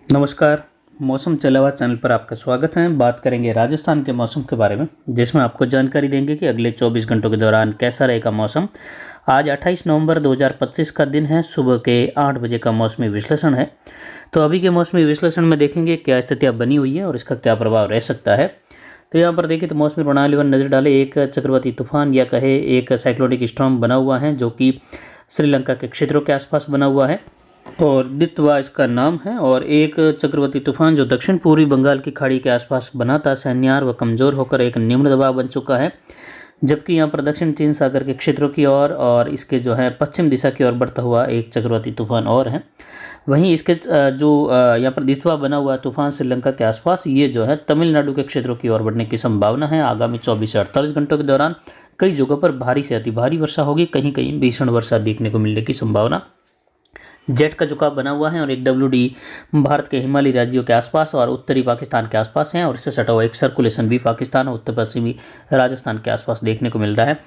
नमस्कार। मौसम चला हुआ चैनल पर आपका स्वागत है। बात करेंगे राजस्थान के मौसम के बारे में, जिसमें आपको जानकारी देंगे कि अगले 24 घंटों के दौरान कैसा रहेगा मौसम। आज 28 नवंबर 2025 का दिन है। सुबह के 8 बजे का मौसमी विश्लेषण है। तो अभी के मौसमी विश्लेषण में देखेंगे क्या स्थितियाँ बनी हुई हैं और इसका क्या प्रभाव रह सकता है। तो यहाँ पर देखिए तो मौसमी प्रणाली पर नज़र डाले, एक चक्रवाती तूफान या कहे एक साइक्लोनिक स्टॉर्म बना हुआ है, जो कि श्रीलंका के क्षेत्रों के आसपास बना हुआ है और दितवा इसका नाम है। और एक चक्रवाती तूफान जो दक्षिण पूर्वी बंगाल की खाड़ी के आसपास बना था सैन्यार व कमज़ोर होकर एक निम्न दबाव बन चुका है, जबकि यहाँ पर दक्षिण चीन सागर के क्षेत्रों की ओर और इसके जो है पश्चिम दिशा की ओर बढ़ता हुआ एक चक्रवाती तूफान और है। वहीं इसके जो यहाँ पर दितवा बना हुआ तूफान श्रीलंका के आसपास, ये जो है तमिलनाडु के क्षेत्रों की ओर बढ़ने की संभावना है। आगामी 24 से 48 घंटों के दौरान कई जगहों पर भारी से अति भारी वर्षा होगी, कहीं कहीं भीषण वर्षा देखने को मिलने की संभावना। जेट का झुकाव बना हुआ है और एक WD भारत के हिमालयी राज्यों के आसपास और उत्तरी पाकिस्तान के आसपास है, और इससे सटा हुआ एक सर्कुलेशन भी पाकिस्तान और उत्तर पश्चिमी राजस्थान के आसपास देखने को मिल रहा है।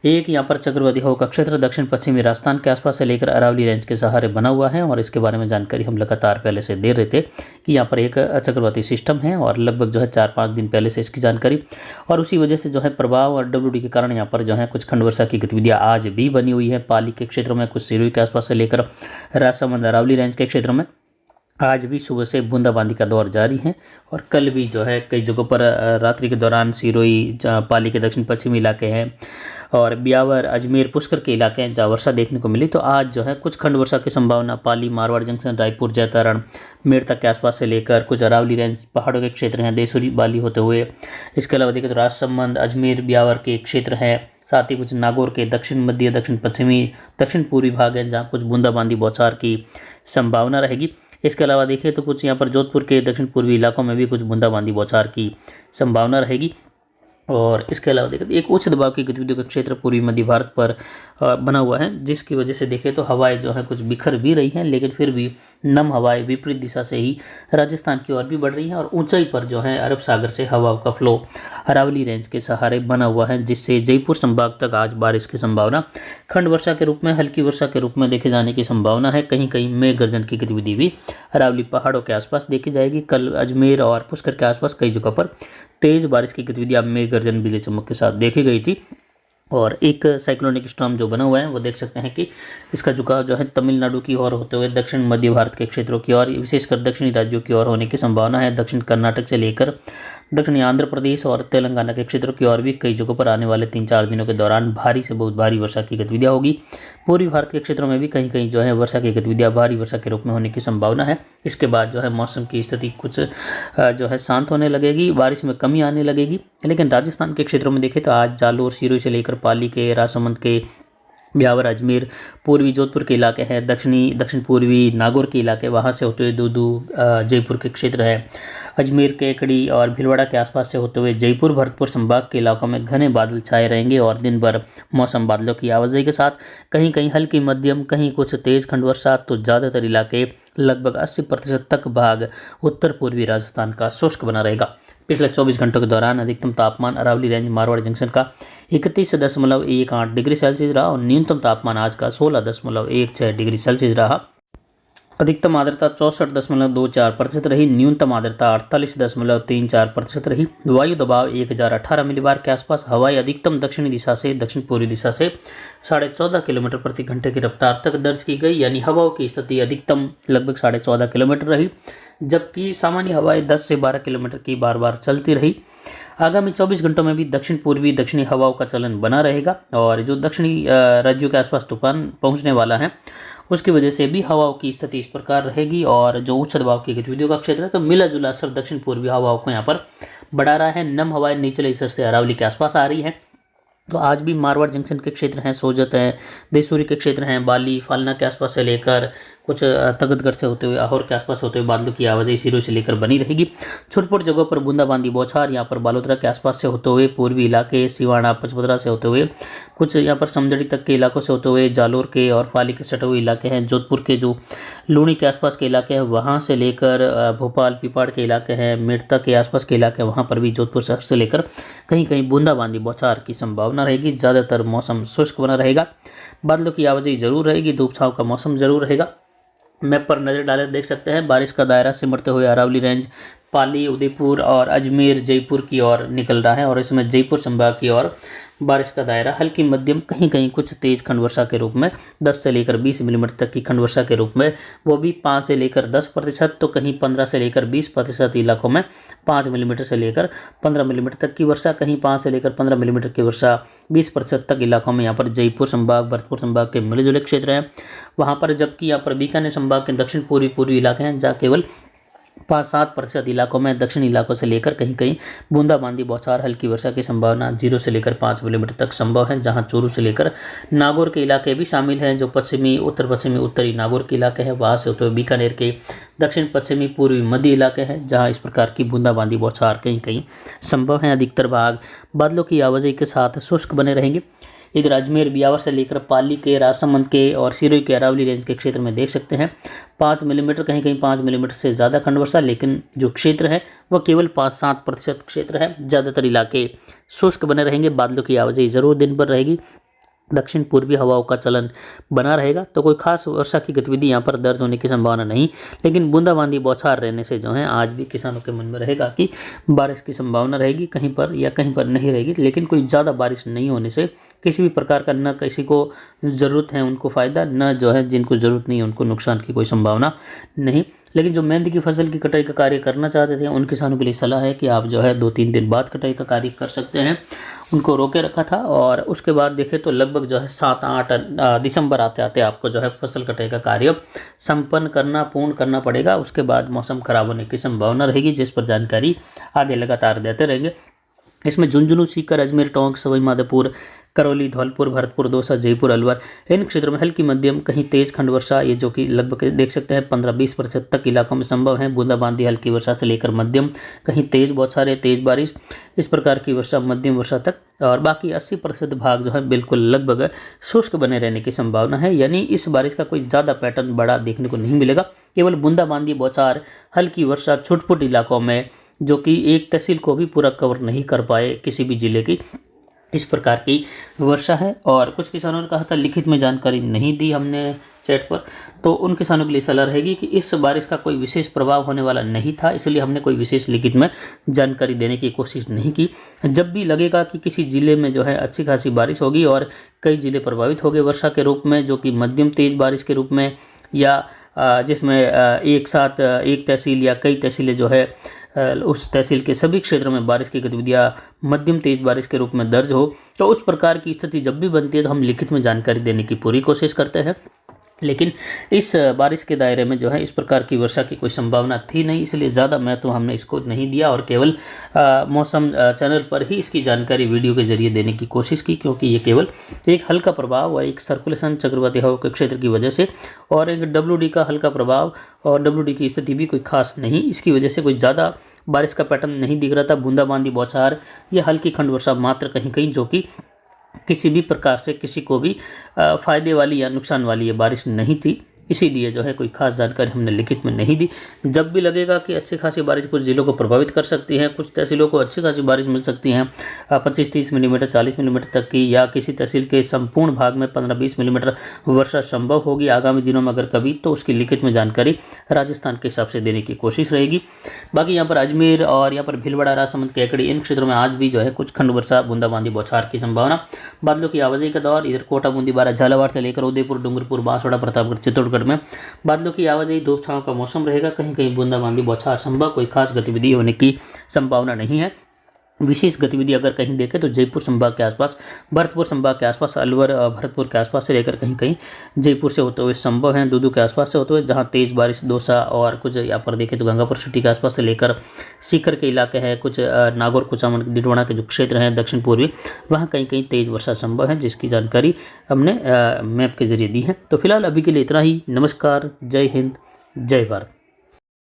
एक यहाँ पर चक्रवाती हवा का क्षेत्र दक्षिण पश्चिमी राजस्थान के आसपास से लेकर अरावली रेंज के सहारे बना हुआ है, और इसके बारे में जानकारी हम लगातार पहले से दे रहे थे कि यहाँ पर एक चक्रवाती सिस्टम है और लगभग जो है 4-5 दिन पहले से इसकी जानकारी, और उसी वजह से जो है प्रभाव और WD के कारण यहाँ पर जो है कुछ खंड वर्षा की गतिविधियाँ आज भी बनी हुई है। पाली के क्षेत्रों में, कुछ सिरोही के आसपास से लेकर राजसमंद अरावली रेंज के क्षेत्रों में आज भी सुबह से बूंदाबांदी का दौर जारी है। और कल भी जो है कई जगहों पर रात्रि के दौरान सिरोही, पाली के दक्षिण पश्चिमी इलाके हैं और ब्यावर, अजमेर, पुष्कर के इलाके हैं जहाँ वर्षा देखने को मिली। तो आज जो है कुछ खंड वर्षा की संभावना पाली, मारवाड़ जंक्शन, रायपुर, जैतारण, मेड़ता के आसपास से लेकर कुछ अरावली रेंज पहाड़ों के क्षेत्र हैं, देसुरी, बाली होते हुए। इसके अलावा देखें तो राजसमंद, अजमेर, ब्यावर के क्षेत्र हैं, साथ ही कुछ नागौर के दक्षिण मध्य, दक्षिण पश्चिमी, दक्षिण पूर्वी भाग हैं जहाँ कुछ बूंदाबांदी बौछार की संभावना रहेगी। इसके अलावा देखिए तो कुछ यहाँ पर जोधपुर के दक्षिण पूर्वी इलाकों में भी कुछ बूंदाबांदी बौछार की संभावना रहेगी। और इसके अलावा देखें तो एक उच्च दबाव की गतिविधियों का क्षेत्र पूर्वी मध्य भारत पर बना हुआ है, जिसकी वजह से देखें तो हवाएं जो है कुछ बिखर भी रही हैं, लेकिन फिर भी नम हवाएं विपरीत दिशा से ही राजस्थान की ओर भी बढ़ रही हैं। और ऊंचाई पर जो है अरब सागर से हवाओं का फ्लो अरावली रेंज के सहारे बना हुआ है, जिससे जयपुर संभाग तक आज बारिश की संभावना, खंड वर्षा के रूप में, हल्की वर्षा के रूप में देखे जाने की संभावना है। कहीं कहीं मेघ गर्जन की गतिविधि भी अरावली पहाड़ों के आसपास देखी जाएगी। कल अजमेर और पुष्कर के आसपास कई जगहों पर तेज बारिश की गतिविधियां मेघ गर्जन, बिजली चमक के साथ देखी गई थी। और एक साइक्लोनिक स्टॉर्म जो बना हुआ है वो देख सकते हैं कि इसका झुकाव जो है तमिलनाडु की ओर होते हुए दक्षिण मध्य भारत के क्षेत्रों की ओर, विशेषकर दक्षिणी राज्यों की ओर होने की संभावना है। दक्षिण कर्नाटक से लेकर दक्षिणी आंध्र प्रदेश और तेलंगाना के क्षेत्रों की ओर भी कई जगहों पर आने वाले 3-4 दिनों के दौरान भारी से बहुत भारी वर्षा की गतिविधियां होगी। पूर्वी भारत के क्षेत्रों में भी कहीं कहीं जो है वर्षा की गतिविधियां भारी वर्षा के रूप में होने की संभावना है। इसके बाद जो है मौसम की स्थिति कुछ जो है शांत होने लगेगी, बारिश में कमी आने लगेगी। लेकिन राजस्थान के क्षेत्रों में देखें तो आज जालोर, सिरोही से लेकर पाली के, राजसमंद के, ब्यावर, अजमेर, पूर्वी जोधपुर के इलाके हैं, दक्षिण पूर्वी नागौर के इलाके, वहाँ से होते हुए दूदू, जयपुर के क्षेत्र है, अजमेर के कड़ी और भीलवाड़ा के आसपास से होते हुए जयपुर, भरतपुर संभाग के इलाकों में घने बादल छाए रहेंगे और दिन भर मौसम बादलों की आवाजाही के साथ कहीं कहीं हल्की मध्यम, कहीं कुछ तेज खंड वर्षा, तो ज़्यादातर इलाके लगभग 80% तक भाग उत्तर पूर्वी राजस्थान का शुष्क बना रहेगा। पिछले 24 घंटों के दौरान अधिकतम तापमान अरावली रेंज, मारवाड़ जंक्शन का 31.18 डिग्री सेल्सियस रहा और न्यूनतम तापमान आज का 16.16 डिग्री सेल्सियस रहा। अधिकतम आर्द्रता 64.24% रही, न्यूनतम आर्द्रता 48.34% रही। वायु दबाव 1018 मिलीबार के आसपास। हवाएं अधिकतम दक्षिणी दिशा से दक्षिण पूर्वी दिशा से 14.5 किलोमीटर प्रति घंटे की रफ्तार तक दर्ज की गई, यानी हवाओं की स्थिति अधिकतम लगभग 14.5 किलोमीटर रही, जबकि सामान्य हवाएं 10 से 12 किलोमीटर की बार बार चलती रही। आगामी 24 घंटों में भी दक्षिण पूर्वी दक्षिणी हवाओं का चलन बना रहेगा, और जो दक्षिणी राज्यों के आसपास तूफान पहुंचने वाला है उसकी वजह से भी हवाओं की स्थिति इस प्रकार रहेगी। और जो उच्च दबाव की गतिविधियों का क्षेत्र है तो मिला जुला असर दक्षिण पूर्वी हवाओं को यहाँ पर बढ़ा रहा है। नम हवाएं निचले स्तर से अरावली के आसपास आ रही है। तो आज भी मारवाड़ जंक्शन के क्षेत्र हैं, सोजत हैं, देसूरी के क्षेत्र हैं, बाली, फालना के आसपास से लेकर कुछ तगतगढ़ से होते हुए आहोर के आसपास होते हुए बादलों की आवाजाही सिरोही से लेकर बनी रहेगी। छोटपुट जगहों पर बूंदाबांदी बौछार, यहाँ पर बालोतरा के आसपास से होते हुए पूर्वी इलाके, सिवाना, पचपदरा से होते हुए कुछ यहाँ पर समझड़ी तक के इलाकों से होते हुए जालोर के और पाली के सटे हुए इलाके हैं, जोधपुर के जो लूणी के आसपास के इलाके हैं वहाँ से लेकर भोपाल, पिपाड़ के इलाके हैं, मेड़ता के आसपास के इलाके हैं, वहाँ पर भी जोधपुर शहर से लेकर कहीं कहीं बूंदाबांदी बौछार की संभावना रहेगी। ज़्यादातर मौसम शुष्क बना रहेगा, बादलों की आवाजाही जरूर रहेगी, धूप छांव का मौसम जरूर रहेगा। मैप पर नज़र डाले देख सकते हैं बारिश का दायरा सिमटते हुए अरावली रेंज, पाली, उदयपुर और अजमेर, जयपुर की ओर निकल रहा है और इसमें जयपुर संभाग की ओर बारिश का दायरा हल्की मध्यम कहीं कहीं कुछ तेज़ खंड वर्षा के रूप में 10 से लेकर 20 मिलीमीटर तक की खंड वर्षा के रूप में, वो भी 5 से लेकर 10%, तो कहीं 15 से लेकर 20% इलाकों में 5 मिलीमीटर से लेकर 15 मिलीमीटर तक की वर्षा, कहीं 5 से लेकर 15 मिलीमीटर की वर्षा 20% तक इलाकों में यहाँ पर जयपुर संभाग, भरतपुर संभाग के मिले जुले क्षेत्र हैं वहाँ पर, जबकि यहाँ पर बीकानेर संभाग के दक्षिण पूर्वी इलाके हैं जहाँ केवल 5-7% इलाकों में दक्षिणी इलाकों से लेकर कहीं कहीं बूंदाबांदी बौछार हल्की वर्षा की संभावना 0 से लेकर 5 मिलीमीटर तक संभव है, जहां चूरू से लेकर नागौर के इलाके भी शामिल हैं, जो पश्चिमी उत्तरी नागौर के इलाके हैं, वहां से होते हुए बीकानेर के दक्षिण पश्चिमी पूर्वी मध्य इलाके हैं जहां इस प्रकार की बूंदाबांदी बौछार कहीं कहीं संभव है। अधिकतर भाग बादलों की आवाजाही के साथ शुष्क बने रहेंगे। इधर अजमेर, ब्यावर से लेकर पाली के, राजसमंद के और सिरोही के अरावली रेंज के क्षेत्र में देख सकते हैं 5 मिलीमीटर, कहीं कहीं 5 मिलीमीटर से ज़्यादा खंड वर्षा, लेकिन जो क्षेत्र है वह केवल 5-7% क्षेत्र है। ज़्यादातर इलाके शुष्क बने रहेंगे, बादलों की आवाजाही जरूर दिन भर रहेगी, दक्षिण पूर्वी हवाओं का चलन बना रहेगा, तो कोई खास वर्षा की गतिविधि यहाँ पर दर्ज होने की संभावना नहीं, लेकिन बूंदाबांदी बौछार रहने से जो है आज भी किसानों के मन में रहेगा कि बारिश की संभावना रहेगी कहीं पर या कहीं पर नहीं रहेगी, लेकिन कोई ज़्यादा बारिश नहीं होने से किसी भी प्रकार का न किसी को ज़रूरत है उनको फ़ायदा, न जो है जिनको ज़रूरत नहीं है उनको नुकसान की कोई संभावना नहीं। लेकिन जो मेहंदी की फसल की कटाई का कार्य करना चाहते थे उन किसानों के लिए सलाह है कि आप जो है 2-3 दिन बाद कटाई का कार्य कर सकते हैं, उनको रोके रखा था। और उसके बाद देखें तो लगभग जो है 7-8 दिसंबर आते आते आपको जो है फसल कटाई का कार्य पूर्ण करना पड़ेगा। उसके बाद मौसम खराब होने की संभावना रहेगी, जिस पर जानकारी आगे लगातार देते रहेंगे। इसमें झुंझुनू, सीकर, अजमेर, टोंक, सवाई माधोपुर, करौली, धौलपुर, भरतपुर, दौसा, जयपुर, अलवर, इन क्षेत्रों में हल्की मध्यम कहीं तेज खंड वर्षा, ये जो कि लगभग देख सकते हैं 15-20% तक इलाकों में संभव है। बूंदाबांदी हल्की वर्षा से लेकर मध्यम, कहीं तेज बौछारें, तेज बारिश, इस प्रकार की वर्षा मध्यम वर्षा तक, और बाकी 80% भाग जो है बिल्कुल लगभग शुष्क बने रहने की संभावना है। यानी इस बारिश का कोई ज़्यादा पैटर्न बड़ा देखने को नहीं मिलेगा, केवल बूंदाबांदी बौछार हल्की वर्षा छुटपुट इलाकों में, जो कि एक तहसील को भी पूरा कवर नहीं कर पाए किसी भी जिले की, इस प्रकार की वर्षा है। और कुछ किसानों ने कहा था लिखित में जानकारी नहीं दी हमने चैट पर, तो उन किसानों के लिए सलाह रहेगी कि इस बारिश का कोई विशेष प्रभाव होने वाला नहीं था, इसलिए हमने कोई विशेष लिखित में जानकारी देने की कोशिश नहीं की। जब भी लगेगा कि किसी ज़िले में जो है अच्छी खासी बारिश होगी और कई ज़िले प्रभावित हो गए वर्षा के रूप में, जो कि मध्यम तेज़ बारिश के रूप में, या जिसमें एक साथ एक तहसील या कई तहसीलें जो है उस तहसील के सभी क्षेत्रों में बारिश की गतिविधियां मध्यम तेज बारिश के रूप में दर्ज हो, तो उस प्रकार की स्थिति जब भी बनती है तो हम लिखित में जानकारी देने की पूरी कोशिश करते हैं। लेकिन इस बारिश के दायरे में जो है इस प्रकार की वर्षा की कोई संभावना थी नहीं, इसलिए ज़्यादा महत्व हमने इसको नहीं दिया और केवल मौसम चैनल पर ही इसकी जानकारी वीडियो के जरिए देने की कोशिश की, क्योंकि ये केवल एक हल्का प्रभाव और एक सर्कुलेशन चक्रवाती हवा के क्षेत्र की वजह से, और एक WD का हल्का प्रभाव और WD की स्थिति भी कोई खास नहीं, इसकी वजह से कोई ज़्यादा बारिश का पैटर्न नहीं दिख रहा था। बूंदाबांदी बौछार या हल्की खंड वर्षा मात्र कहीं कहीं, जो कि किसी भी प्रकार से किसी को भी फ़ायदे वाली या नुकसान वाली ये बारिश नहीं थी, इसीलिए जो है कोई खास जानकारी हमने लिखित में नहीं दी। जब भी लगेगा कि अच्छी खासी बारिश कुछ जिलों को प्रभावित कर सकती है, कुछ तहसीलों को अच्छी खासी बारिश मिल सकती है 25-30 मिलीमीटर 40 मिलीमीटर तक की, या किसी तहसील के संपूर्ण भाग में 15-20 मिलीमीटर वर्षा संभव होगी आगामी दिनों में अगर कभी, तो उसकी लिखित में जानकारी राजस्थान के हिसाब से देने की कोशिश रहेगी। बाकी यहाँ पर अजमेर और यहाँ पर भीलवाड़ा, राजसमंद, केकड़ी, इन क्षेत्रों में आज भी जो है कुछ खंड वर्षा बूंदाबांदी बौछार की संभावना। बादलों की आवाजाही का दौर, इधर कोटा, बूंदी, बारा, झालावाड़ से लेकर उदयपुर, डूंगरपुर, बांसवाड़ा, प्रतापगढ़, चित्तौड़गढ़ में बादलों की आवाजाही, धूप छांव का मौसम रहेगा, कहीं कहीं बूंदाबांदी बौछार संभव, कोई खास गतिविधि होने की संभावना नहीं है। विशेष गतिविधि अगर कहीं देखें तो जयपुर संभाग के आसपास, भरतपुर संभाग के आसपास, अलवर भरतपुर के आसपास से लेकर कहीं कहीं जयपुर से होते हुए संभव है, दूदू के आसपास से होते हुए, जहां तेज़ बारिश दौसा और कुछ यहाँ पर देखें तो गंगापुर सिटी के आसपास से लेकर सीकर के इलाके हैं, कुछ नागौर, कुचामन, डिडवाना के जो क्षेत्र हैं दक्षिण पूर्वी, वहाँ कहीं कहीं तेज़ वर्षा संभव है, जिसकी जानकारी हमने मैप के जरिए दी है। तो फिलहाल अभी के लिए इतना ही। नमस्कार, जय हिंद, जय भारत।